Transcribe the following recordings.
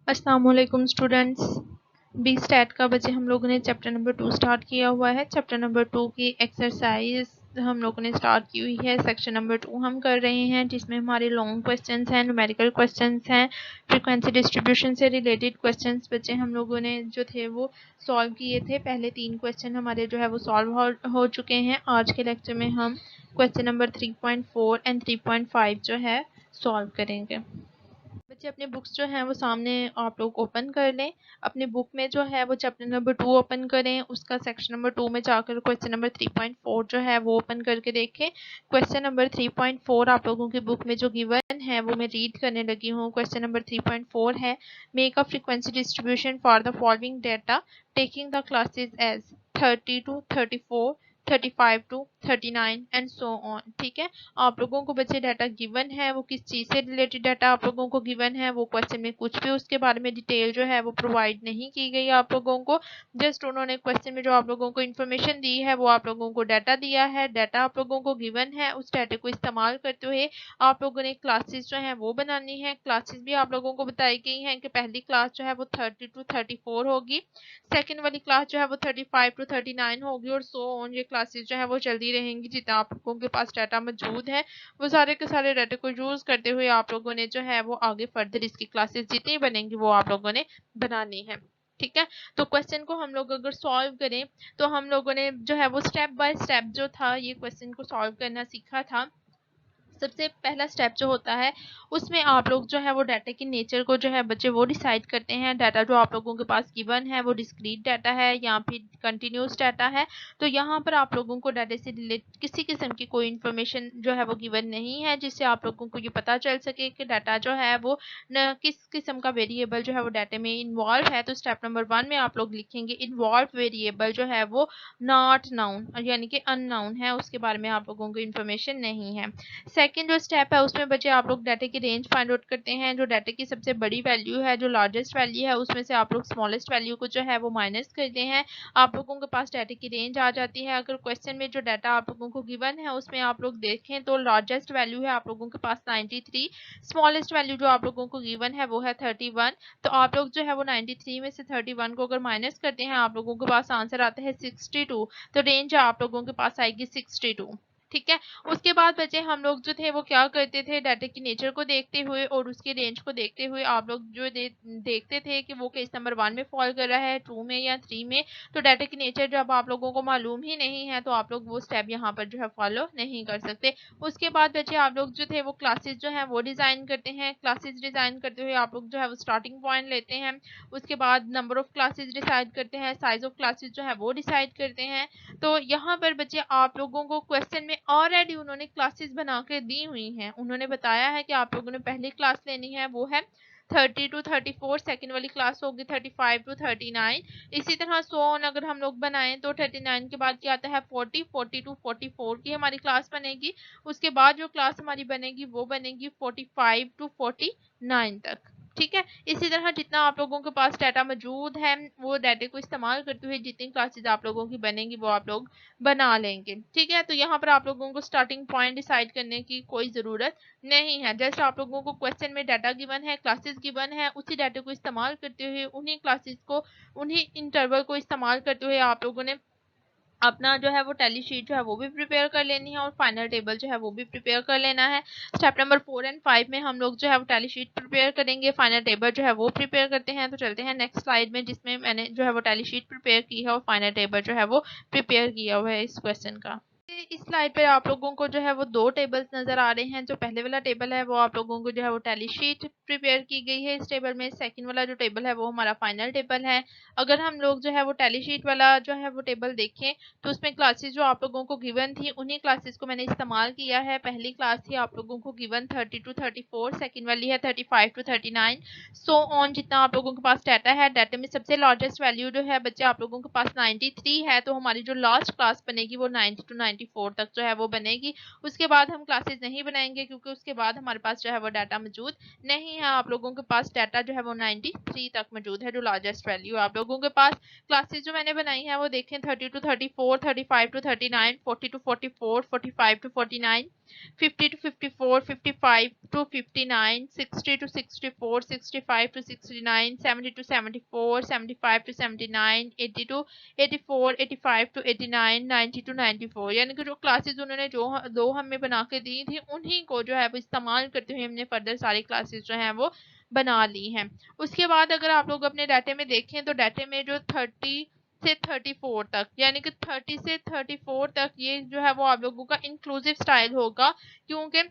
अस्सलामुअलैकुम students. B stat का बच्चे हम लोगों ने चैप्टर नंबर 2 स्टार्ट किया हुआ है। चैप्टर नंबर 2 की एक्सरसाइज हम लोगों ने स्टार्ट की हुई है। सेक्शन नंबर 2 हम कर रहे हैं, जिसमें हमारे लॉन्ग क्वेश्चंस हैं, न्यूमेरिकल क्वेश्चंस हैं, फ्रीक्वेंसी डिस्ट्रीब्यूशन से रिलेटेड क्वेश्चंस बच्चे हम लोगों ने जो थे वो सॉल्व किए थे। पहले 3 क्वेश्चन हमारे जो है वो सॉल्व हो चुके हैं। आज के लेक्चर में हम क्वेश्चन नंबर 3.4 एंड 3.5 जो है सॉल्व करेंगे। बच्चे अपने बुक्स जो हैं वो सामने आप लोग ओपन कर लें। अपने बुक में जो है वो चैप्टर नंबर 2 ओपन करें, उसका सेक्शन नंबर 2 में जाकर क्वेश्चन नंबर 3.4 जो है वो ओपन करके देखें। क्वेश्चन नंबर 3.4 आप लोगों की बुक में जो गिवन है वो मैं रीड करने लगी हूँ। क्वेश्चन नंबर 3.4 है, make a frequency distribution for the following data taking the classes as 30 to 34, 35 to 39 and so on. ठीक है, आप लोगों को बच्चे डाटा गिवन है, वो किस चीज़ से रिलेटेड डाटा आप लोगों को गिवन है, वो क्वेश्चन में कुछ भी उसके बारे में डिटेल जो है वो प्रोवाइड नहीं की गई आप लोगों को। जस्ट उन्होंने क्वेश्चन में जो आप लोगों को इन्फॉर्मेशन दी है वो आप लोगों को डाटा दिया है, डाटा आप लोगों को गिवन है। उस डाटा को इस्तेमाल करते हुए आप लोगों ने क्लासेस जो है वो बनानी है। क्लासेस भी आप लोगों को बताई गई हैं कि पहली क्लास जो है वो 30 to 34 होगी, सेकेंड वाली क्लास जो है वो 35 to 39 होगी, और सो ऑन। ये क्लासेस जो है वो चलती रहेंगी जितना आप लोगों के पास डाटा मौजूद है। वो सारे के सारे डाटा को यूज करते हुए आप लोगों ने जो है वो आगे फर्दर इसकी क्लासेस जितनी बनेंगी वो आप लोगों ने बनानी है। ठीक है, तो क्वेश्चन को हम लोग अगर सॉल्व करें तो हम लोगों ने जो है वो स्टेप बाय स्टेप जो था ये क्वेश्चन को सॉल्व करना सीखा था। सबसे पहला स्टेप जो होता है उसमें आप लोग जो है वो डाटा की नेचर को जो है बच्चे वो डिसाइड करते हैं। डाटा जो आप लोगों के पास गिवन है वो डिस्क्रीट डाटा है या फिर कंटिन्यूस डाटा है। तो यहाँ पर आप लोगों को डाटा से रिलेटेड किसी किस्म की कोई इन्फॉर्मेशन जो है वो गिवन नहीं है, जिससे आप लोगों को ये पता चल सके कि डाटा जो है वो न किस किस्म का वेरिएबल जो है वो डाटा में इन्वॉल्व है। तो स्टेप नंबर 1 में आप लोग लिखेंगे इन्वॉल्व वेरिएबल जो है वो नॉट नाउन, यानी कि अननाउन है, उसके बारे में आप लोगों को इन्फॉर्मेशन नहीं है। सेकंड जो स्टेप है उसमें बच्चे आप लोग डाटा की रेंज फाइंड आउट करते हैं। जो डाटा की सबसे बड़ी वैल्यू है, जो लार्जेस्ट वैल्यू है, उसमें से आप लोग स्मॉलेस्ट वैल्यू को जो है वो माइनस करते हैं। आप लोगों के पास डाटा की रेंज आ जाती है। अगर क्वेश्चन में जो डाटा आप लोगों को गिवन है उसमें आप लोग देखें तो लार्जेस्ट वैल्यू है आप लोगों के पास 93, स्मॉलेस्ट वैल्यू जो आप लोगों को गिवन है वो है 31। तो आप लोग जो है वो 93 में से 31 को अगर माइनस करते हैं आप लोगों के पास आंसर आता है 62। तो रेंज आप लोगों के पास आएगी 62। ठीक है, उसके बाद बच्चे हम लोग जो थे वो क्या करते थे, डाटा की नेचर को देखते हुए और उसके रेंज को देखते हुए आप लोग जो देखते थे कि वो केस नंबर 1 में फॉल कर रहा है, 2 में या 3 में। तो डाटा की नेचर जब आप लोगों को मालूम ही नहीं है तो आप लोग वो स्टेप यहाँ पर जो है फॉलो नहीं कर सकते। उसके बाद बच्चे आप लोग जो थे वो क्लासेस जो है वो डिज़ाइन करते हैं। क्लासेस डिज़ाइन करते हुए आप लोग जो है वो स्टार्टिंग पॉइंट लेते हैं, उसके बाद नंबर ऑफ क्लासेस डिसाइड करते हैं, साइज ऑफ क्लासेस जो है वो डिसाइड करते हैं। तो यहाँ पर बच्चे आप लोगों को क्वेश्चन में ऑलरेडी उन्होंने क्लासेस बना के दी हुई हैं। उन्होंने बताया है कि आप लोगों ने पहली क्लास लेनी है वो है 30 to 34, सेकेंड वाली क्लास होगी 35 to 39। इसी तरह सो ऑन अगर हम लोग बनाएं तो 39 के बाद क्या आता है 40, 40 to 44 की हमारी क्लास बनेगी। उसके बाद जो क्लास हमारी बनेगी वो बनेगी 45 to 49 तक। ठीक है, इसी तरह जितना आप लोगों के पास डाटा मौजूद है वो डाटे को इस्तेमाल करते हुए जितनी क्लासेस आप लोगों की बनेंगी वो आप लोग बना लेंगे। ठीक है, तो यहाँ पर आप लोगों को स्टार्टिंग पॉइंट डिसाइड करने की कोई ज़रूरत नहीं है। जस्ट आप लोगों को क्वेश्चन में डाटा गिवन है, क्लासेस गिवन है, उसी डाटे को इस्तेमाल करते हुए उन्हीं क्लासेस को, उन्हीं इंटरवल को इस्तेमाल करते हुए आप लोगों ने अपना जो है वो टैली शीट जो है वो भी प्रिपेयर कर लेनी है और फाइनल टेबल जो है वो भी प्रिपेयर कर लेना है। स्टेप नंबर 4 एंड 5 में हम लोग जो है वो टैली शीट प्रिपेयर करेंगे, फाइनल टेबल जो है वो प्रिपेयर करते हैं। तो चलते हैं नेक्स्ट स्लाइड में, जिसमें मैंने जो है वो टैली शीट प्रिपेयर की है और फाइनल टेबल जो है वो प्रिपेयर किया हुआ है इस क्वेश्चन का। इस स्लाइड पे आप लोगों को जो है वो 2 टेबल्स नज़र आ रहे हैं। जो पहले वाला टेबल है वो आप लोगों को जो है वो टैली शीट प्रिपेयर की गई है इस टेबल में। सेकंड वाला जो टेबल है वो हमारा फाइनल टेबल है। अगर हम लोग जो है वो टैली शीट वाला जो है वो टेबल देखें तो उसमें क्लासेस जो आप लोगों को गिवन थी उन्हीं क्लासेस को मैंने इस्तेमाल किया है। पहली क्लास थी आप लोगों को गिवन 30 to 34, सेकंड वाली है 35 to 39, सो ऑन। जितना आप लोगों के पास डाटा है, डाटा में सबसे लार्जेस्ट वैल्यू जो है बच्चे आप लोगों के पास 93 है। तो हमारी जो लास्ट क्लास बनेगी वो 90 to 94 तक जो है वो बनेगी। उसके बाद हम क्लासेस नहीं बनाएंगे क्योंकि उसके बाद हमारे पास जो है वो डाटा मौजूद नहीं है। आप लोगों के पास डाटा जो है वो 93 तक मौजूद है, जो लार्जेस्ट वैल्यू आप लोगों के पास। क्लासेस जो मैंने बनाई है वो देखें 30 to 34, 35 to 39, 40 to 44, 45 to 49, 50 to 54, 55 to 59, 60 to 64, 65 to 69, 70 to 74, 75 to 79, 80 to 84, 85 to 89, 90 to 94। यानी कि जो क्लासेस उन्होंने जो दो हमें बना के दी थी उन्हीं को जो है वो इस्तेमाल करते हुए हमने फर्दर सारी क्लासेस जो हैं वो बना ली हैं। उसके बाद अगर आप लोग अपने डाटे में देखें तो डाटे में जो 30 से 34 तक, यानी कि 30 से 34 तक ये जो है वो आप लोगों का इंक्लूसिव स्टाइल होगा, क्योंकि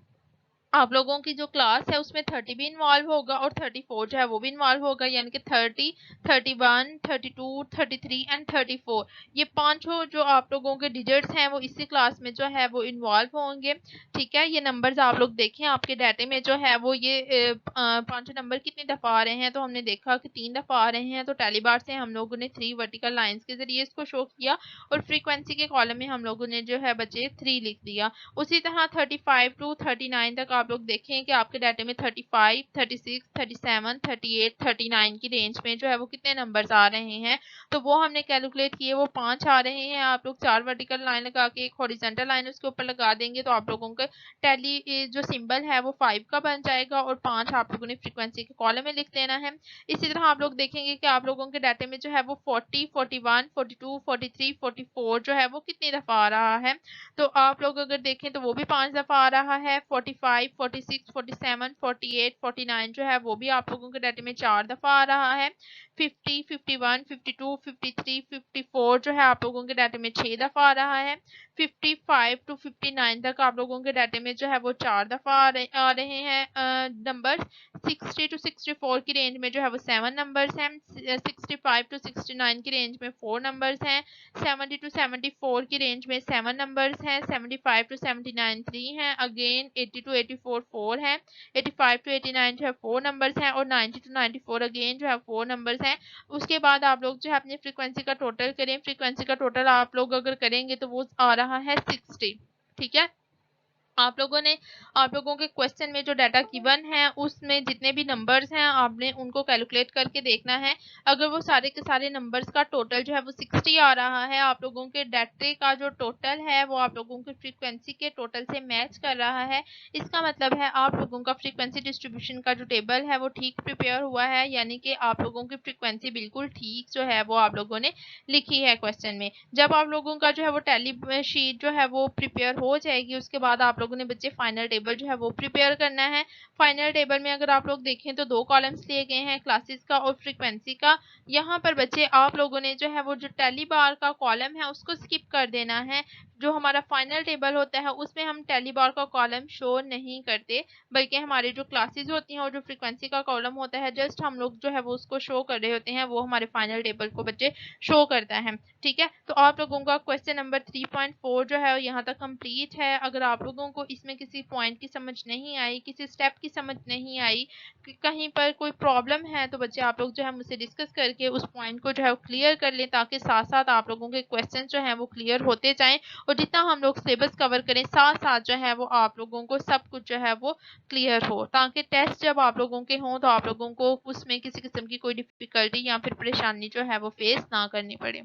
आप लोगों की जो क्लास है उसमें 30 भी इन्वॉल्व होगा और 34 जो है वो भी इन्वॉल्व होगा, यानी कि 30, 31, 32, 33 एंड 34 ये पांचों जो आप लोगों के डिजिट्स हैं वो इसी क्लास में जो है वो इन्वॉल्व होंगे। ठीक है, ये नंबर्स आप लोग देखें आपके डाटे में जो है वो ये पांचों नंबर कितनी दफ़ा आ रहे हैं, तो हमने देखा कि 3 दफ़ा आ रहे हैं। तो टैली बार से हम लोगों ने 3 वर्टिकल लाइंस के जरिए इसको शो किया और फ्रीक्वेंसी के कॉलम में हम लोगों ने जो है बच्चे 3 लिख दिया। उसी तरह 35 टू 39 तक आप लोग देखें कि आपके डाटे में 35, 36, 37, 38, 39 की रेंज में जो है वो कितने नंबर्स आ रहे हैं, तो वो हमने कैलकुलेट किए, वो 5 आ रहे हैं। आप लोग 4 वर्टिकल लाइन लगा के एक हॉरिजॉन्टल लाइन उसके ऊपर लगा देंगे तो आप लोगों का टैली जो सिंबल है वो 5 का बन जाएगा और 5 आप लोगों ने फ्रीक्वेंसी के कॉलम में लिख देना है। इसी तरह आप लोग देखेंगे कि आप लोगों के डाटे में जो है वो 40, 41, 42, 43, 44 जो है वो कितनी दफ़ा आ रहा है, तो आप लोग अगर देखें तो वो भी 5 दफ़ा आ रहा है। 45, 46, 47, 48, 49 जो है वो भी आप लोगों के डाटे में 4 दफ़ा आ रहा है। 50, 51, 52, 53, 54 जो है आप लोगों के डाटे में 6 दफ़ा आ रहा है। 55 टू 59 तक आप लोगों के डाटे में जो है वो 4 दफ़ा आ रहे हैं नंबर। 60 टू 64 की रेंज में जो है वो 7 नंबर्स हैं। 65 टू 69 की रेंज में 4 नंबर्स हैं। 70 टू 74 की रेंज में 7 नंबर्स हैं। 75 टू 79 3 हैं। अगेन 80 टू 84 4 हैं। 85 टू 89 जो है 4 नंबर्स हैं और 90 टू 94 अगेन जो है 4 नंबर्स हैं। उसके बाद आप लोग जो है अपनी फ्रीक्वेंसी का टोटल करें। फ्रीक्वेंसी का टोटल आप लोग अगर करेंगे तो वो आ रहा है 60। ठीक है, आप लोगों के क्वेश्चन में जो डाटा गिवन है उसमें जितने भी नंबर्स हैं आपने उनको कैलकुलेट करके देखना है। अगर वो सारे के सारे नंबर्स का टोटल जो है वो 60 आ रहा है, आप लोगों के डाटे का जो टोटल है वो आप लोगों की फ्रीक्वेंसी के टोटल से मैच कर रहा है, इसका मतलब है आप लोगों का फ्रीक्वेंसी डिस्ट्रीब्यूशन का जो टेबल है वो ठीक प्रिपेयर हुआ है, यानी कि आप लोगों की फ्रीक्वेंसी बिल्कुल ठीक जो है वो आप लोगों ने लिखी है क्वेश्चन में। जब आप लोगों का जो है वो टैली शीट जो है वो प्रिपेयर हो जाएगी उसके बाद आप लोगों ने बच्चे फाइनल टेबल जो है वो प्रिपेयर करना है। फाइनल टेबल में अगर आप लोग देखें तो 2 कॉलम्स लिए गए हैं, क्लासेस का और फ्रीक्वेंसी का। यहाँ पर बच्चे आप लोगों ने जो है वो जो टैली बार का कॉलम है उसको स्किप कर देना है। जो हमारा फाइनल टेबल होता है उसमें हम टैली बार का कॉलम शो नहीं करते, बल्कि हमारी जो क्लासेस होती हैं और जो फ्रीक्वेंसी का कॉलम होता है जस्ट हम लोग जो है वो उसको शो कर रहे होते हैं, वो हमारे फाइनल टेबल को बच्चे शो करता है। ठीक है, तो आप लोगों का क्वेश्चन नंबर 3.4 जो है यहाँ तक कंप्लीट है। अगर आप लोगों को इसमें किसी पॉइंट की समझ नहीं आई, किसी स्टेप की समझ नहीं आई, कहीं पर कोई प्रॉब्लम है तो बच्चे आप लोग जो है मुझसे डिस्कस करके उस पॉइंट को जो है क्लियर कर लें, ताकि साथ साथ आप लोगों के क्वेश्चन जो हैं वो क्लियर होते जाएं और जितना हम लोग सिलेबस कवर करें साथ साथ जो है वो आप लोगों को सब कुछ जो है वो क्लियर हो, ताकि टेस्ट जब आप लोगों के हों तो आप लोगों को उसमें किसी किस्म की कोई डिफिकल्टी या फिर परेशानी जो है वो फेस ना करनी पड़े।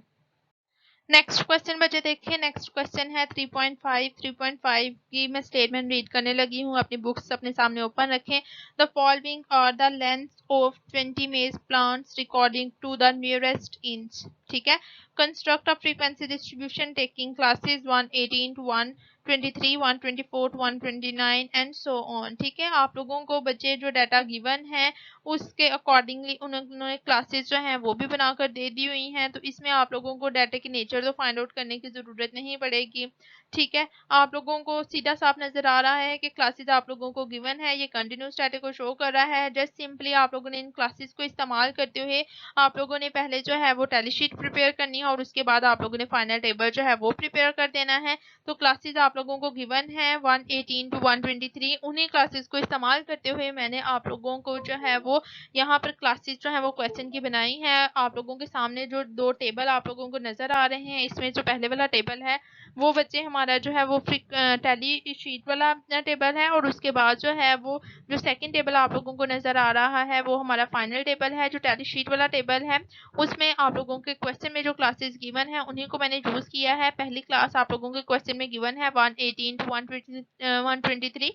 नेक्स्ट क्वेश्चन बच्चे देखिए, नेक्स्ट क्वेश्चन है 3.5। 3.5 की मैं स्टेटमेंट रीड करने लगी हूँ, अपनी बुक्स अपने सामने ओपन रखें। The following are the length of 20 maize plants recording to the nearest inch. ठीक है, construct a frequency distribution taking classes 118 to 123, 124 to 129 and so on. ठीक है, आप लोगों को बच्चे जो डाटा गिवन है उसके अकॉर्डिंगली उन्होंने क्लासेस जो हैं वो भी बनाकर दे दी हुई हैं, तो इसमें आप लोगों को डाटा की नेचर तो फाइंड आउट करने की ज़रूरत नहीं पड़ेगी। ठीक है, आप लोगों को सीधा साफ नज़र आ रहा है कि क्लासेस आप लोगों को गिवन है, ये कंटिन्यूस डाटा को शो कर रहा है। जस्ट सिंपली आप लोगों ने इन क्लासेस को इस्तेमाल करते हुए आप लोगों ने पहले जो है वो टैली शीट प्रिपेयर करनी है और उसके बाद आप लोगों ने फाइनल टेबल जो है वो प्रिपेयर कर देना है। तो क्लासेस आप लोगों को गिवन है 118 टू 123। उन्हीं क्लासेस को इस्तेमाल करते हुए मैंने आप लोगों को जो है वो यहाँ पर क्लासेस जो है वो क्वेश्चन की बनाई है। आप लोगों के सामने जो दो टेबल आप लोगों को नजर आ रहे हैं, इसमें जो पहले वाला टेबल है वो बच्चे हमारा जो है वो टैली शीट वाला टेबल है, और उसके बाद जो है वो जो सेकंड टेबल आप लोगों को नजर आ रहा है वो हमारा फाइनल टेबल है। जो टैली शीट वाला टेबल है उसमें आप लोगों के क्वेश्चन में जो क्लासेस गिवन है उन्हीं को मैंने यूज किया है। पहली क्लास आप लोगों के क्वेश्चन में गिवन है 118 टू 123।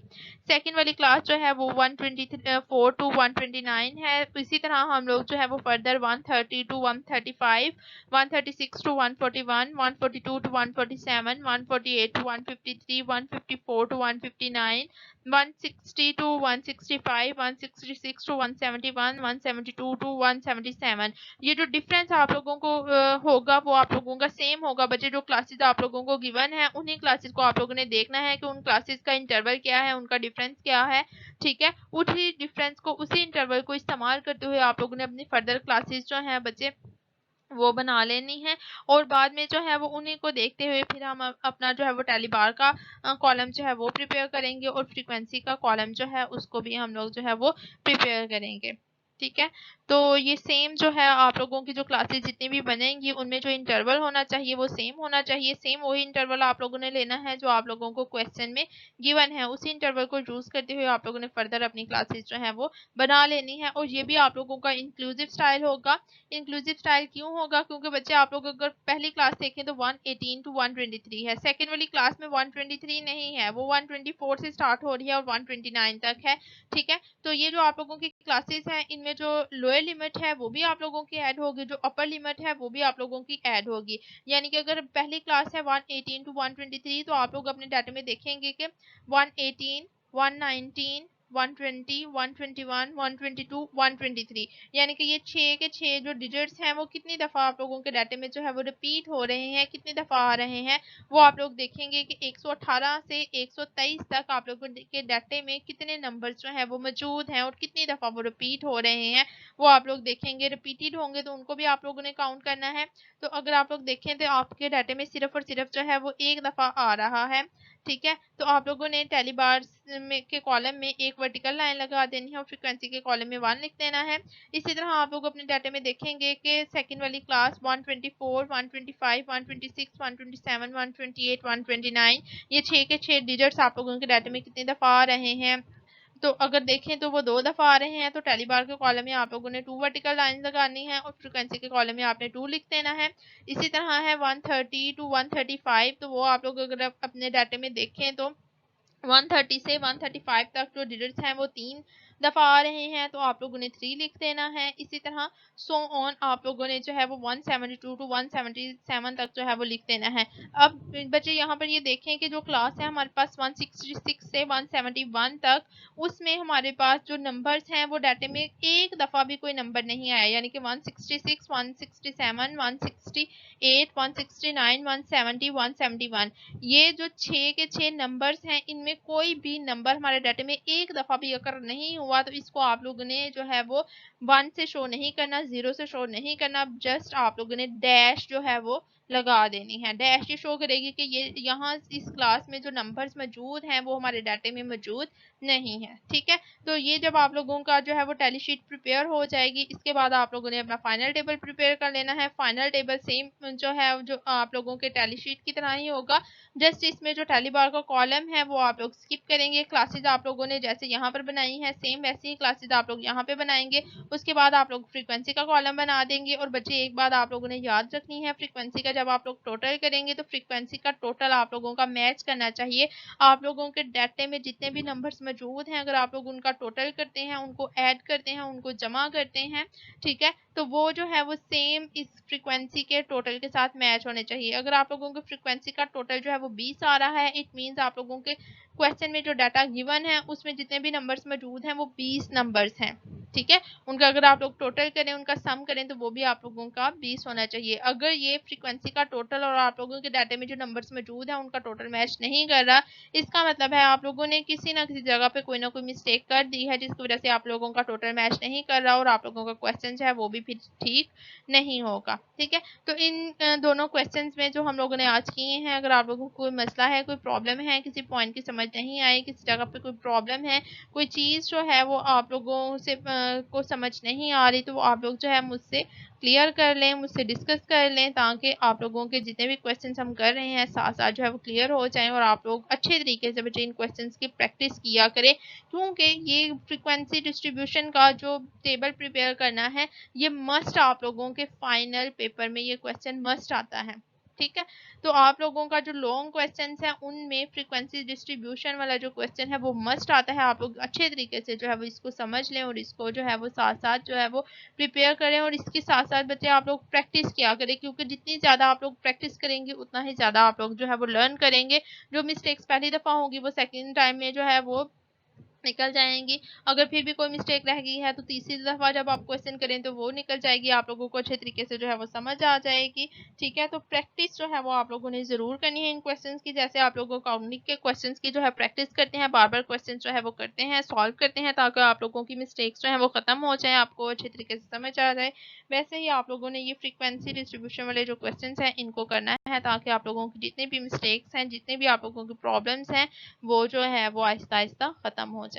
सेकंड वाली क्लास जो है वो 124 टू 129 है। इसी तरह हम लोग जो है वो further 130 to 135, 136 to 141, 142 to 147, 148 to 153, 154 to 159, 160 to 165, 166 to 171, 172 to 177। ये जो डिफरेंस आप लोगों को होगा वो आप लोगों का सेम होगा बच्चे। जो क्लासेस आप लोगों को गिवन है उन्हीं क्लासेस को आप लोगों ने देखना है कि उन क्लासेस का इंटरवल क्या है, उनका डिफरेंस क्या है। ठीक है, उसी डिफरेंस को, उसी इंटरवल को इस्तेमाल करते हुए आप लोगों ने अपनी फर्दर क्लासेस जो है बच्चे वो बना लेनी है, और बाद में जो है वो उन्हीं को देखते हुए फिर हम अपना जो है वो टैली बार का कॉलम जो है वो प्रिपेयर करेंगे, और फ्रीक्वेंसी का कॉलम जो है उसको भी हम लोग जो है वो प्रिपेयर करेंगे। ठीक है, तो ये सेम जो है आप लोगों की जो क्लासेस जितनी भी बनेंगी उनमें जो इंटरवल होना चाहिए वो सेम होना चाहिए। सेम वही इंटरवल आप लोगों ने लेना है जो आप लोगों को क्वेश्चन में गिवन है। उसी इंटरवल को यूज करते हुए आप लोगों ने फर्दर अपनी क्लासेस जो है वो बना लेनी है। और ये भी आप लोगों का इंक्लूसिव स्टाइल होगा। इंक्लूसिव स्टाइल क्यों होगा? क्योंकि बच्चे आप लोग अगर पहली क्लास देखें तो 118 टू 123 है। सेकंड वाली क्लास में 123 नहीं है, वो 124 से स्टार्ट हो रही है और 129 तक है। ठीक है, तो ये जो आप लोगों की क्लासेस हैं इनमें जो लोअर लिमिट है वो भी आप लोगों की ऐड होगी, जो अपर लिमिट है वो भी आप लोगों की ऐड होगी। यानी कि अगर पहली क्लास है 118 टू 123 तो आप लोग अपने डाटा में देखेंगे कि 118, 119, 120, 121, 122, 123, यानी कि ये 6 के 6 जो डिजिट्स हैं वो कितनी दफ़ा आप लोगों के डाटे में जो है वो रिपीट हो रहे हैं, कितनी दफ़ा आ रहे हैं, वो आप लोग देखेंगे कि 118 से 123 तक आप लोगों के डाटे में कितने नंबर्स जो हैं वो मौजूद हैं और कितनी दफ़ा वो रिपीट हो रहे हैं वो आप लोग देखेंगे। रिपीटेड होंगे तो उनको भी आप लोगों ने काउंट करना है। तो अगर आप लोग देखें तो आपके डाटे में सिर्फ और सिर्फ जो है वो एक दफ़ा आ रहा है। ठीक है, तो आप लोगों ने टैली बार्स में के कॉलम में एक वर्टिकल लाइन लगा देनी है और फ्रीक्वेंसी के कॉलम में 1 लिख देना है। इसी तरह आप लोग अपने डाटे में देखेंगे कि सेकंड वाली क्लास 124, 125, 126, 127, 128, 129, ये 6 के 6 डिजिट्स आप लोगों के डाटे में कितनी दफ़ा आ रहे हैं। तो अगर देखें तो वो 2 दफ़ा आ रहे हैं। तो टैली बार के कॉलम में आप लोगों ने 2 वर्टिकल लाइन लगानी है और फ्रीक्वेंसी के कॉलम में आपने 2 लिख देना है। इसी तरह है 130 टू 135, तो वो आप लोग अगर अपने डाटे में देखें तो 130 से 135 तक जो डिजिट्स हैं वो 3 दफ़ा आ रहे हैं, तो आप लोगों ने 3 लिख देना है। इसी तरह सो ऑन आप लोगों ने जो है वो 172 टू 177 तक जो है वो लिख देना है। अब बच्चे यहाँ पर ये देखें कि जो क्लास है हमारे पास 166 से 171 तक, उसमें हमारे पास जो नंबर्स हैं वो डाटे में एक दफ़ा भी कोई नंबर नहीं आया, यानी कि 166, 167, 168, 169, 170, 171, ये जो 6 के 6 नंबर्स हैं इनमें कोई भी नंबर हमारे डाटे में एक दफ़ा भी अगर नहीं हुआ तो इसको आप लोगों ने जो है वो 1 से शो नहीं करना, 0 से शो नहीं करना, जस्ट आप लोगों ने डैश जो है वो लगा देनी है। डैश ये शो करेगी कि ये यहाँ इस क्लास में जो नंबर्स मौजूद हैं वो हमारे डाटे में मौजूद नहीं है। ठीक है, तो ये जब आप लोगों का जो है वो टैली शीट प्रिपेयर हो जाएगी, इसके बाद आप लोगों ने अपना फाइनल टेबल प्रिपेयर कर लेना है। फाइनल टेबल सेम जो है जो आप लोगों के टैली शीट की तरह ही होगा, जस्ट इसमें जो टैली बार का कॉलम है वो आप लोग स्किप करेंगे। क्लासेज आप लोगों ने जैसे यहाँ पर बनाई है सेम वैसी ही क्लासेज आप लोग यहाँ पे बनाएंगे। उसके बाद आप लोग फ्रीक्वेंसी का कॉलम बना देंगे। और बच्चे एक बात आप लोगों ने याद रखनी है, फ्रीक्वेंसी का जब आप लोग टोटल करेंगे तो फ्रीक्वेंसी का टोटल आप लोगों का मैच करना चाहिए। आप लोगों के डाटे में जितने भी नंबर्स मौजूद हैं अगर आप लोग उनका टोटल करते हैं, उनको ऐड करते हैं, उनको जमा करते हैं, ठीक है, तो वो जो है वो सेम इस फ्रीक्वेंसी के टोटल के साथ मैच होने चाहिए। अगर आप लोगों के फ्रीक्वेंसी का टोटल जो है वो 20 आ रहा है, इट मीन्स आप लोगों के क्वेश्चन में जो डाटा गिवन है उसमें जितने भी नंबर्स मौजूद हैं वो 20 नंबर्स हैं। ठीक है, उनका अगर आप लोग टोटल करें, उनका सम करें तो वो भी आप लोगों का 20 होना चाहिए। अगर ये फ्रीक्वेंसी का टोटल और आप लोगों के डाटे में जो नंबर्स मौजूद हैं उनका टोटल मैच नहीं कर रहा, इसका मतलब है आप लोगों ने किसी ना किसी जगह पे कोई ना कोई मिस्टेक कर दी है जिसकी वजह से आप लोगों का टोटल मैच नहीं कर रहा और आप लोगों का क्वेश्चन जो है वो भी फिर ठीक नहीं होगा। ठीक है, तो इन दोनों क्वेश्चंस में जो हम लोगों ने आज किए हैं, अगर आप लोगों को कोई मसला है, कोई प्रॉब्लम है, किसी पॉइंट की समझ नहीं आई, किसी जगह पे कोई प्रॉब्लम है, कोई चीज़ जो है वो आप लोगों से को समझ नहीं आ रही, तो वो आप लोग जो है मुझसे क्लियर कर लें, मुझसे डिस्कस कर लें, ताकि आप लोगों के जितने भी क्वेश्चंस हम कर रहे हैं साथ साथ जो है वो क्लियर हो जाएं और आप लोग अच्छे तरीके से बच्चे इन क्वेश्चंस की प्रैक्टिस किया करें। क्योंकि ये फ्रीक्वेंसी डिस्ट्रीब्यूशन का जो टेबल प्रिपेयर करना है, ये मस्ट आप लोगों के फाइनल पेपर में ये क्वेश्चन मस्ट आता है। ठीक है, तो आप लोगों का जो लॉन्ग क्वेश्चन है उनमें फ्रीक्वेंसी डिस्ट्रीब्यूशन वाला जो क्वेश्चन है वो मस्ट आता है। आप लोग अच्छे तरीके से जो है वो इसको समझ लें और इसको जो है वो साथ साथ जो है वो प्रिपेयर करें और इसके साथ साथ बच्चे आप लोग प्रैक्टिस किया करें, क्योंकि जितनी ज़्यादा आप लोग प्रैक्टिस करेंगे उतना ही ज़्यादा आप लोग जो है वो लर्न करेंगे। जो मिस्टेक्स पहली दफ़ा होगी वो सेकेंड टाइम में जो है वो निकल जाएंगी। अगर फिर भी कोई मिस्टेक रह गई है तो तीसरी दफ़ा जब आप क्वेश्चन करें तो वो निकल जाएगी, आप लोगों को अच्छे तरीके से जो है वो समझ आ जाएगी। ठीक है, तो प्रैक्टिस जो है वो आप लोगों ने ज़रूर करनी है इन क्वेश्चंस की। जैसे आप लोगों को काउंटिंग के क्वेश्चंस की जो है प्रैक्टिस करते हैं, बार बार क्वेश्चन जो है वो करते हैं, सॉल्व करते हैं, ताकि आप लोगों की मिस्टेक्स जो है वो ख़त्म हो जाए, आपको अच्छे तरीके से समझ आ जाए। वैसे ही आप लोगों ने ये फ्रीक्वेंसी डिस्ट्रीब्यूशन वाले जो क्वेश्चन हैं इनको करना है, ताकि आप लोगों की जितने भी मिस्टेक्स हैं, जितने भी आप लोगों की प्रॉब्लम्स हैं, वो जो है वो आहिस्ता आहिस्ता ख़त्म हो जाए।